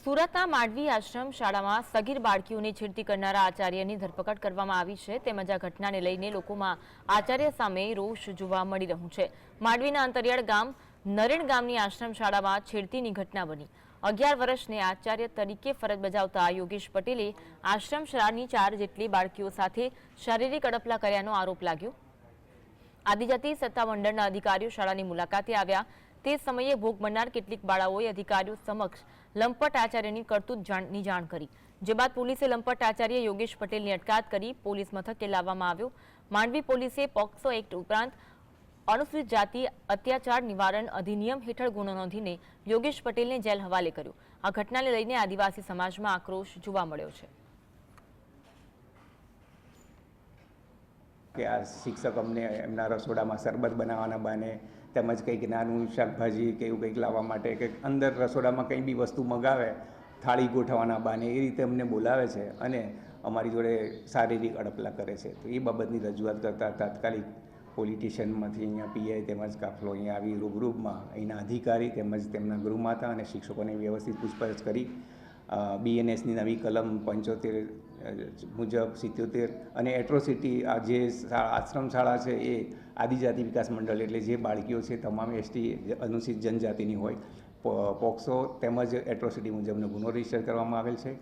સુરતના માંડવી આશ્રમ શાળામાં સગીર બાળકીઓને છેડતી કરનારા આચાર્યની ધરપકડ કરવામાં આવી છે। તેમજ આ ઘટનાને લઈને લોકોમાં આચાર્ય સામે રોષ જોવા મળી રહ્યું છે। માંડવીના અંતરિયાળ ગામ નરેણ ગામની આશ્રમ શાળામાં છેડતીની ઘટના બની। 11 વર્ષને આચાર્ય તરીકે ફરજ બજાવતા યોગેશ પટેલે આશ્રમ શાળાની 4 જેટલી બાળકીઓ સાથે શારીરિક અડપલા કર્યાનો આરોપ લાગ્યો। આદિજાતિ સત્તામંડળના અધિકારીઓ શાળાની મુલાકાતે આવ્યા તે સમયે ભોગ બનનાર કેટલીક બાળાઓએ અધિકારીઓ સમક્ષ લંપટ આચાર્યની કરતૂતની જાણ કરી, જે બાદ પોલીસે લંપટ આચાર્ય યોગેશ પટેલની અટકાયત કરી પોલીસ મથકે લાવવામાં આવ્યો। માંડવી પોલીસે પોક્સો એક્ટ ઉપરાંત અનુસૂચિત જાતિ અત્યાચાર નિવારણ અધિનિયમ હેઠળ ગુનો નોંધીને યોગેશ પટેલને જેલ હવાલે કર્યો। આ ઘટનાને લઈને આદિવાસી સમાજમાં આક્રોશ જોવા મળ્યો છે કે આ શિક્ષક અમને એમના રસોડામાં શરબત બનાવવાના બહાને તેમજ કંઈક નાનું શાકભાજી કે એવું કંઈક લાવવા માટે કે અંદર રસોડામાં કંઈ બી વસ્તુ મંગાવે થાળી ગોઠવવાના બહાને એ રીતે અમને બોલાવે છે અને અમારી જોડે શારીરિક અડપલા કરે છે। તો એ બાબતની રજૂઆત કરતાં તાત્કાલિક પોલીસ સ્ટેશનમાંથી અહીંયા પીઆઈ તેમજ કાફલો અહીંયા આવી રૂબરૂમાં અહીંના અધિકારી તેમજ તેમના ગૃહમાતા અને શિક્ષકોને વ્યવસ્થિત પૂછપરછ કરી બીએનએસની નવી કલમ 75 મુજબ 77 અને એટ્રોસિટી આ જે આશ્રમ શાળા છે એ આદિજાતિ વિકાસ મંડળ એટલે જે બાળકીઓ છે તમામ એસટી અનુસૂચિત જનજાતિની હોય પોક્સો તેમજ એટ્રોસિટી મુજબનો ગુનો રજીસ્ટર કરવામાં આવેલ છે।